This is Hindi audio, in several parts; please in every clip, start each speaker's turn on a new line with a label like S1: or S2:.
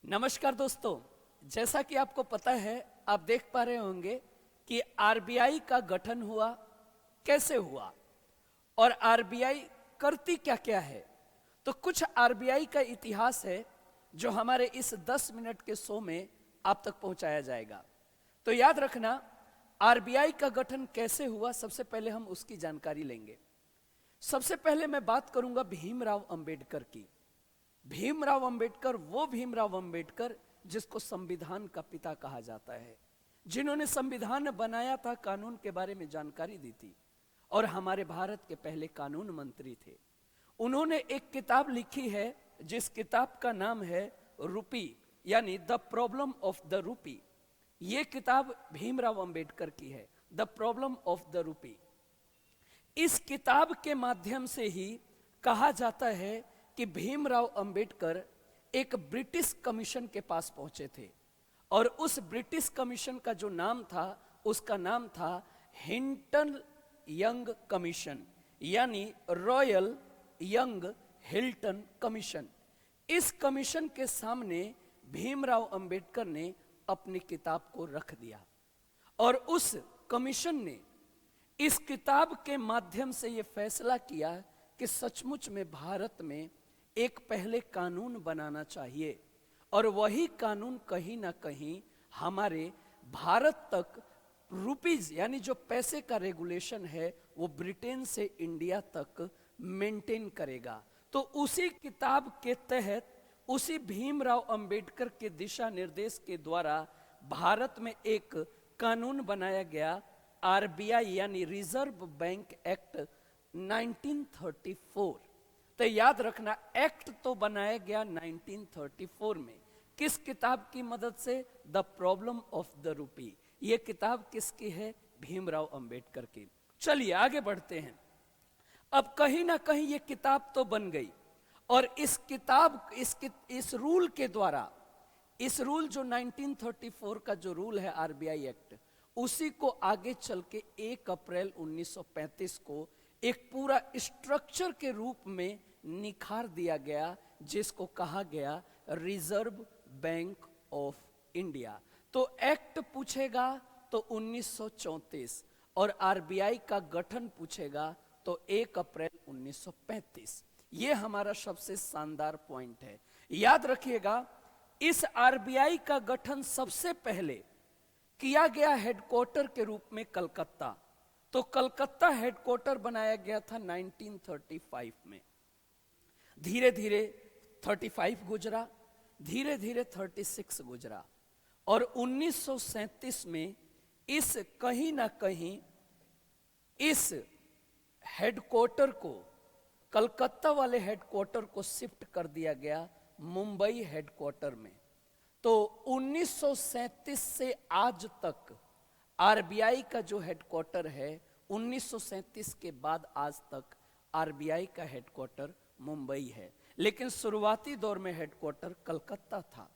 S1: नमस्कार दोस्तों। जैसा कि आपको पता है, आप देख पा रहे होंगे कि आरबीआई का गठन हुआ, कैसे हुआ और आरबीआई करती क्या क्या है। तो कुछ आरबीआई का इतिहास है जो हमारे इस 10 मिनट के शो में आप तक पहुंचाया जाएगा। तो याद रखना, आरबीआई का गठन कैसे हुआ, सबसे पहले हम उसकी जानकारी लेंगे। सबसे पहले मैं बात करूंगा भीमराव अंबेडकर की। भीमराव अंबेडकर, वो भीमराव अंबेडकर जिसको संविधान का पिता कहा जाता है, जिन्होंने संविधान बनाया था, कानून के बारे में जानकारी दी थी और हमारे भारत के पहले कानून मंत्री थे। उन्होंने एक किताब लिखी है जिस किताब का नाम है रूपी, यानी the problem of the rupee. ये किताब भीमराव अंबेडकर की है, the problem of the rupee. इस किताब के माध्यम से ही कहा जाता है कि भीमराव अंबेडकर एक ब्रिटिश कमीशन के पास पहुंचे थे और उस ब्रिटिश कमीशन का जो नाम था, उसका नाम था हिंटन यंग कमीशन, यानी रॉयल यंग हिल्टन कमीशन। इस कमीशन के सामने भीमराव अंबेडकर ने अपनी किताब को रख दिया और उस कमीशन ने इस किताब के माध्यम से यह फैसला किया कि सचमुच में भारत में एक पहले कानून बनाना चाहिए और वही कानून कहीं ना कहीं हमारे भारत तक रुपीज, यानी जो पैसे का रेगुलेशन है, वो ब्रिटेन से इंडिया तक मेंटेन करेगा। तो उसी किताब के तहत, उसी भीमराव अंबेडकर के दिशा निर्देश के द्वारा भारत में एक कानून बनाया गया, आरबीआई यानी रिजर्व बैंक एक्ट 1934। तो याद रखना, एक्ट तो बनाया गया 1934 में। किस किताब की मदद से? The problem of the rupee. यह किताब किसकी है? भीमराव अंबेडकर की। चलिए आगे बढ़ते हैं। अब कहीं ना कहीं यह किताब तो बन गई और इस किताब, इस रूल के द्वारा, इस रूल जो 1934 का जो रूल है आरबीआई एक्ट, उसी को आगे चल के 1 अप्रैल 1935 को एक पूरा स्ट्रक्चर के रूप में निखार दिया गया, जिसको कहा गया रिजर्व बैंक ऑफ इंडिया। तो एक्ट पूछेगा तो 1934 और आरबीआई का गठन पूछेगा तो 1 अप्रैल 1935। यह हमारा सबसे शानदार पॉइंट है। याद रखिएगा, इस आरबीआई का गठन सबसे पहले किया गया हेडक्वार्टर के रूप में कलकत्ता। तो कलकत्ता हेडक्वार्टर बनाया गया था 1935 में। धीरे धीरे 35 गुजरा, धीरे धीरे 36 गुजरा और 1937 में इस कहीं ना कहीं इस हेडक्वार्टर को, कलकत्ता वाले हेडक्वार्टर को शिफ्ट कर दिया गया मुंबई हेडक्वार्टर में। तो 1937 से आज तक आरबीआई का जो हेडक्वार्टर है, 1937 के बाद आज तक आरबीआई का हेडक्वार्टर मुंबई है, लेकिन शुरुआती दौर में हेडक्वार्टर कलकत्ता था।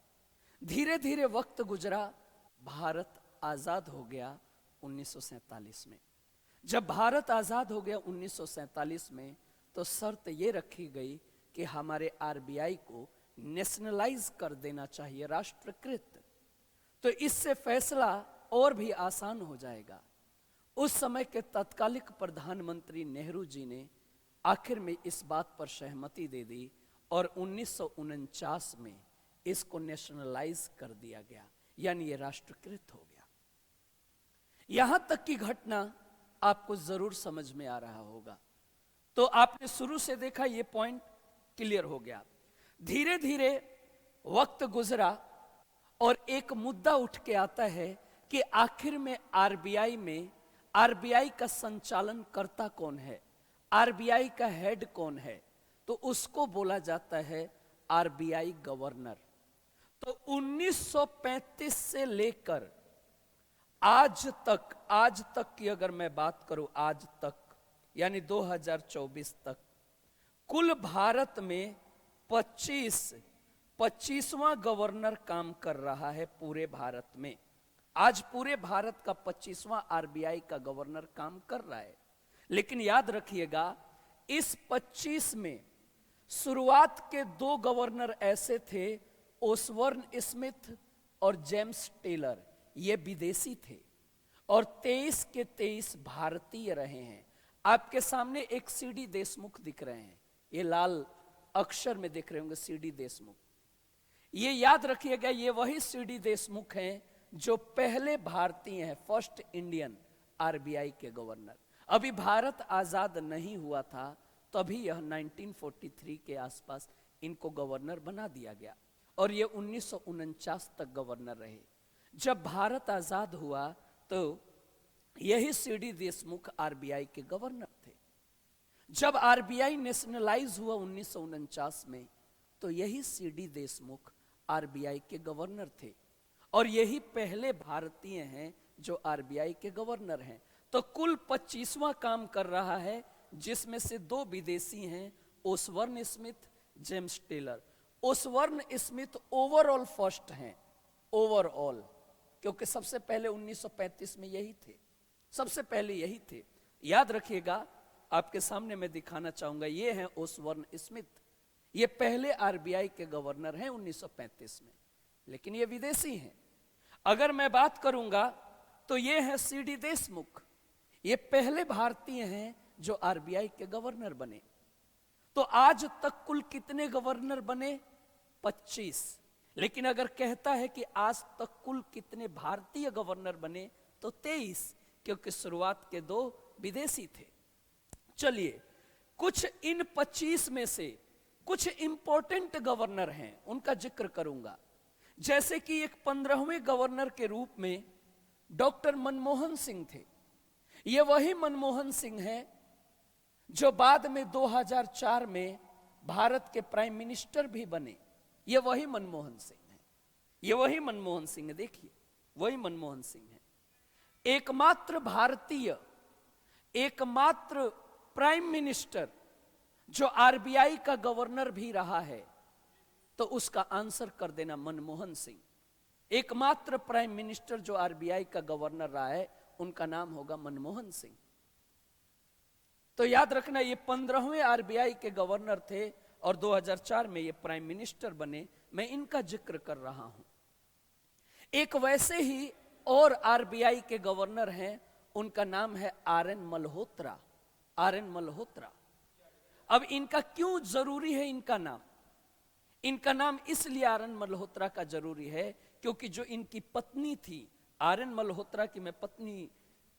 S1: धीरे धीरे वक्त गुजरा, भारत आजाद हो गया 1947 में। जब भारत आजाद हो गया 1947 में, तो शर्त यह रखी गई कि हमारे आरबीआई को नेशनलाइज कर देना चाहिए, राष्ट्रीयकृत। तो इससे फैसला और भी आसान हो जाएगा। उस समय के तत्कालिक प्रधानमंत्री नेहरू जी ने आखिर में इस बात पर सहमति दे दी और 1949 में इसको नेशनलाइज कर दिया गया, यानी ये राष्ट्रीयकृत हो गया। यहां तक की घटना आपको जरूर समझ में आ रहा होगा। तो आपने शुरू से देखा, ये पॉइंट क्लियर हो गया। धीरे धीरे वक्त गुजरा और एक मुद्दा उठ के आता है कि आखिर में आरबीआई का संचालन करता कौन है, आरबीआई का हेड कौन है? तो उसको बोला जाता है आरबीआई गवर्नर। तो 1935 से लेकर आज तक की अगर मैं बात करूं, आज तक यानी 2024 तक, कुल भारत में 25वां गवर्नर काम कर रहा है पूरे भारत में। आज पूरे भारत का 25वां आरबीआई का गवर्नर काम कर रहा है। लेकिन याद रखिएगा, इस 25 में शुरुआत के 2 गवर्नर ऐसे थे ओसबर्न स्मिथ और जेम्स टेलर, ये विदेशी थे और 23 के 23 भारतीय रहे हैं। आपके सामने एक सीडी देशमुख दिख रहे हैं, ये लाल अक्षर में दिख रहे होंगे सीडी देशमुख। ये याद रखिएगा, ये वही सीडी देशमुख हैं जो पहले भारतीय हैं, फर्स्ट इंडियन आरबीआई के गवर्नर। अभी भारत आजाद नहीं हुआ था, तभी यह 1943 के आसपास इनको गवर्नर बना दिया गया और ये 1949 तक गवर्नर रहे। जब भारत आजाद हुआ तो यही सीडी देशमुख आरबीआई के गवर्नर थे। जब आरबीआई नेशनलाइज हुआ 1949 में, तो यही सीडी देशमुख आरबीआई के गवर्नर थे और यही पहले भारतीय हैं जो आरबीआई के गवर्नर हैं। तो कुल 25वां काम कर रहा है, जिसमें से 2 विदेशी हैं, Osborne Smith, James Taylor. Osborne Smith overall first हैं, ओवरऑल, क्योंकि सबसे पहले 1935 में यही थे, सबसे पहले यही थे। याद रखिएगा, आपके सामने मैं दिखाना चाहूंगा, ये हैं ओसबर्न स्मिथ, ये पहले आरबीआई के गवर्नर हैं 1935 में, लेकिन ये विदेशी हैं। अगर मैं बात करूंगा तो ये हैं सीडी देशमुख, ये पहले भारतीय हैं जो आरबीआई के गवर्नर बने। तो आज तक कुल कितने गवर्नर बने? 25। लेकिन अगर कहता है कि आज तक कुल कितने भारतीय गवर्नर बने, तो 23, क्योंकि शुरुआत के 2 विदेशी थे। चलिए, कुछ इन 25 में से कुछ इंपॉर्टेंट गवर्नर हैं, उनका जिक्र करूंगा। जैसे कि एक 15वें गवर्नर के रूप में डॉक्टर मनमोहन सिंह थे। ये वही मनमोहन सिंह हैं जो बाद में 2004 में भारत के प्राइम मिनिस्टर भी बने। ये वही मनमोहन सिंह हैं, ये वही मनमोहन सिंह है, देखिए वही मनमोहन सिंह है। एकमात्र भारतीय, एकमात्र प्राइम मिनिस्टर जो आरबीआई का गवर्नर भी रहा है, तो उसका आंसर कर देना मनमोहन सिंह। एकमात्र प्राइम मिनिस्टर जो आरबीआई का गवर्नर रहा है, उनका नाम होगा मनमोहन सिंह। तो याद रखना, ये 15वें आरबीआई के गवर्नर थे और 2004 में ये प्राइम मिनिस्टर बने। मैं इनका जिक्र कर रहा हूं। एक वैसे ही और आरबीआई के गवर्नर हैं, उनका नाम है आर.एन. मल्होत्रा। आर.एन. मल्होत्रा। अब इनका क्यों जरूरी है इनका नाम? इनका नाम इसलिए आर.एन. मल्होत्रा का जरूरी है क्योंकि जो इनकी पत्नी थी, आर.एन. मल्होत्रा की मैं पत्नी,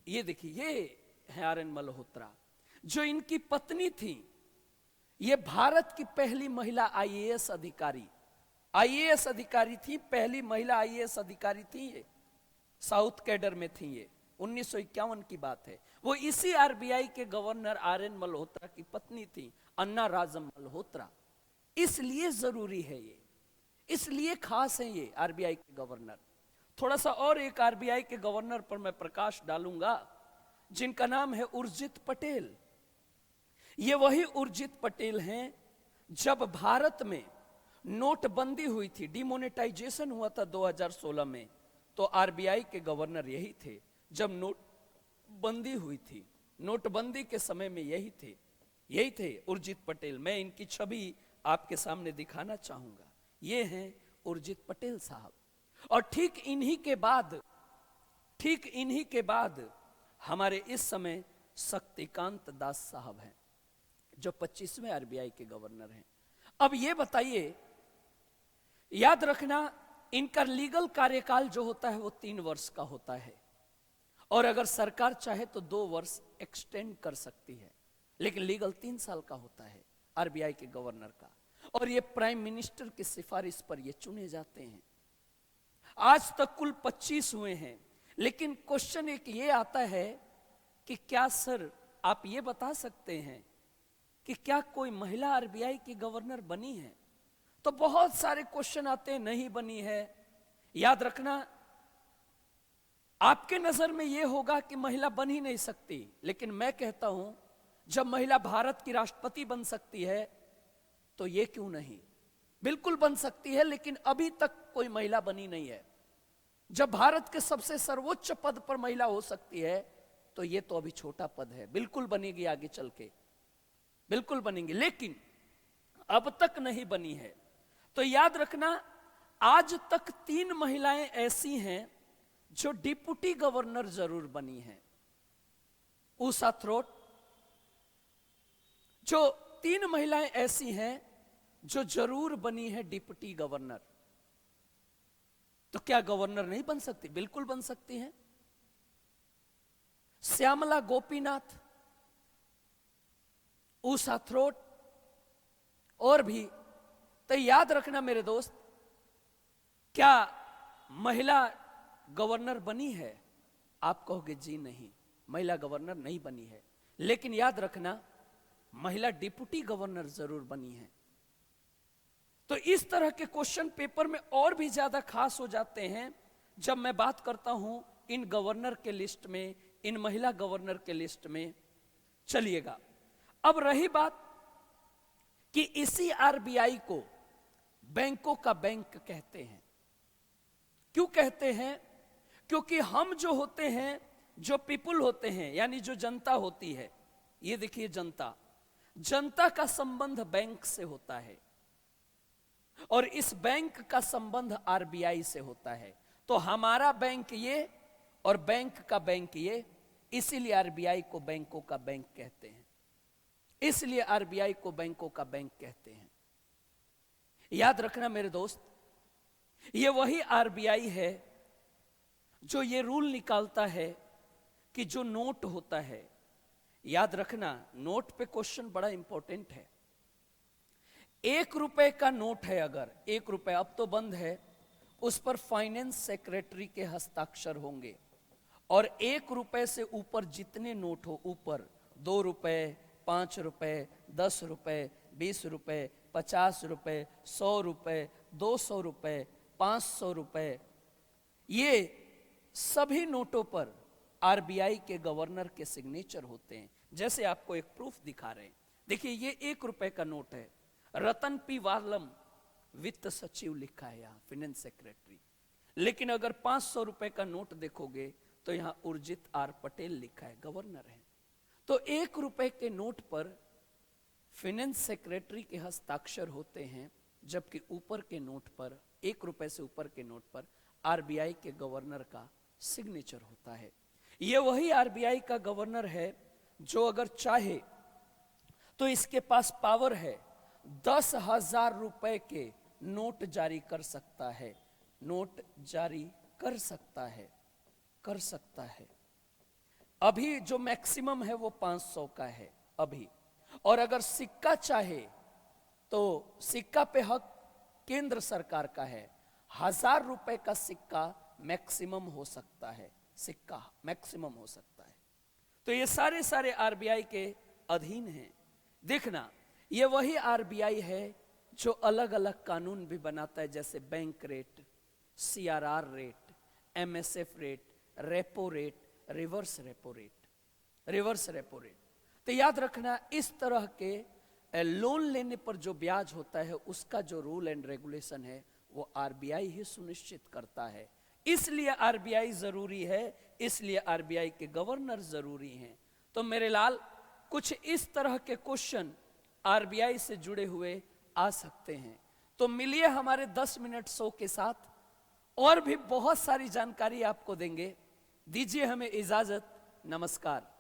S1: ये देखिए, ये है आर.एन. मल्होत्रा। जो इनकी पत्नी थी, ये भारत की पहली महिला आईएएस अधिकारी, आईएएस अधिकारी थी, पहली महिला आईएएस अधिकारी थी। ये साउथ कैडर में थी। ये 1951 की बात है। वो इसी आरबीआई के गवर्नर आर.एन. मल्होत्रा की पत्नी थी, अन्ना राजम मल्होत्रा। इसलिए जरूरी है ये, इसलिए खास है ये आरबीआई के गवर्नर। थोड़ा सा और एक आरबीआई के गवर्नर पर मैं प्रकाश डालूंगा, जिनका नाम है उर्जित पटेल। ये वही उर्जित पटेल हैं, जब भारत में नोटबंदी हुई थी, डिमोनेटाइजेशन हुआ था 2016 में, तो आरबीआई के गवर्नर यही थे। जब नोटबंदी हुई थी, नोटबंदी के समय में यही थे उर्जित पटेल। मैं इनकी छवि आपके सामने दिखाना चाहूंगा। ये हैं उर्जित पटेल साहब। और ठीक इन्हीं के बाद हमारे इस समय शक्तिकांत दास साहब हैं, जो 25वें आरबीआई के गवर्नर हैं। अब ये बताइए, याद रखना, इनका लीगल कार्यकाल जो होता है वो 3 वर्ष का होता है, और अगर सरकार चाहे तो 2 वर्ष एक्सटेंड कर सकती है, लेकिन लीगल 3 साल का होता है आरबीआई के गवर्नर का। और ये प्राइम मिनिस्टर की सिफारिश पर ये चुने जाते हैं। आज तक कुल 25 हुए हैं, लेकिन क्वेश्चन एक ये आता है कि क्या सर आप ये बता सकते हैं कि क्या कोई महिला आरबीआई की गवर्नर बनी है? तो बहुत सारे क्वेश्चन आते हैं, नहीं बनी है। याद रखना, आपके नजर में यह होगा कि महिला बन ही नहीं सकती, लेकिन मैं कहता हूं जब महिला भारत की राष्ट्रपति बन सकती है तो यह क्यों नहीं, बिल्कुल बन सकती है, लेकिन अभी तक कोई महिला बनी नहीं है। जब भारत के सबसे सर्वोच्च पद पर महिला हो सकती है तो यह तो अभी छोटा पद है, बिल्कुल बनेगी आगे चल के, बिल्कुल बनेंगे, लेकिन अब तक नहीं बनी है। तो याद रखना, आज तक 3 महिलाएं ऐसी हैं जो डिप्टी गवर्नर जरूर बनी हैं। उषा थ्रोट, जो 3 महिलाएं ऐसी हैं जो जरूर बनी है डिप्टी गवर्नर। तो क्या गवर्नर नहीं बन सकती? बिल्कुल बन सकती हैं। श्यामला गोपीनाथ, उषा थ्रोट और भी। तो याद रखना मेरे दोस्त, क्या महिला गवर्नर बनी है? आप कहोगे जी नहीं, महिला गवर्नर नहीं बनी है। लेकिन याद रखना, महिला डिप्टी गवर्नर जरूर बनी है। तो इस तरह के क्वेश्चन पेपर में और भी ज्यादा खास हो जाते हैं जब मैं बात करता हूं इन गवर्नर के लिस्ट में, इन महिला गवर्नर के लिस्ट में। चलिएगा, अब रही बात कि इसी आरबीआई को बैंकों का बैंक कहते हैं। क्यों कहते हैं? क्योंकि हम जो होते हैं, जो पीपुल होते हैं, यानी जो जनता होती है, ये देखिए जनता का संबंध बैंक से होता है और इस बैंक का संबंध आरबीआई से होता है। तो हमारा बैंक ये और बैंक का बैंक ये, इसीलिए आरबीआई को बैंकों का बैंक कहते हैं। इसलिए आरबीआई को बैंकों का बैंक कहते हैं। याद रखना मेरे दोस्त, ये वही आरबीआई है जो ये रूल निकालता है कि जो नोट होता है, याद रखना नोट पे क्वेश्चन बड़ा इंपॉर्टेंट है। 1 रुपए का नोट है, अगर 1 रुपए अब तो बंद है, उस पर फाइनेंस सेक्रेटरी के हस्ताक्षर होंगे। और 1 रुपए से ऊपर जितने नोट हो, ऊपर 2 रुपए, 5 रुपए, 10 रुपए, 20 रुपए, 50 रुपए, 100 रुपए, 200 रुपए, 500 रुपए, ये सभी नोटों पर आरबीआई के गवर्नर के सिग्नेचर होते हैं। जैसे आपको एक प्रूफ दिखा रहे हैं, देखिए ये 1 रुपए का नोट है, रतन पी वालम वित्त सचिव लिखा है यहां, फाइनेंस सेक्रेटरी। लेकिन अगर 500 रुपए का नोट देखोगे तो यहां उर्जित आर पटेल लिखा है, गवर्नर है। तो 1 रुपए के नोट पर फाइनेंस सेक्रेटरी के हस्ताक्षर होते हैं, जबकि ऊपर के नोट पर, 1 रुपए से ऊपर के नोट पर आरबीआई के गवर्नर का सिग्नेचर होता है। यह वही आरबीआई का गवर्नर है जो अगर चाहे तो इसके पास पावर है 10,000 रुपए के नोट जारी कर सकता है, नोट जारी कर सकता है। अभी जो मैक्सिमम है वो 500 का है अभी। और अगर सिक्का चाहे तो सिक्का पे हक केंद्र सरकार का है, 1000 रुपए का सिक्का मैक्सिमम हो सकता है, सिक्का मैक्सिमम हो सकता है। तो ये सारे आरबीआई के अधीन हैं। देखना, ये वही आरबीआई है जो अलग अलग कानून भी बनाता है, जैसे bank rate, CRR rate, MSF rate, repo rate, reverse repo rate. तो याद रखना, इस तरह के लोन लेने पर जो ब्याज होता है उसका जो रूल एंड रेगुलेशन है वो आरबीआई ही सुनिश्चित करता है। इसलिए आरबीआई जरूरी है, इसलिए आरबीआई के गवर्नर जरूरी हैं। तो मेरे लाल, कुछ इस तरह के क्वेश्चन आरबीआई से जुड़े हुए आ सकते हैं। तो मिलिए हमारे 10 मिनट शो के साथ, और भी बहुत सारी जानकारी आपको देंगे। दीजिए हमें इजाजत, नमस्कार।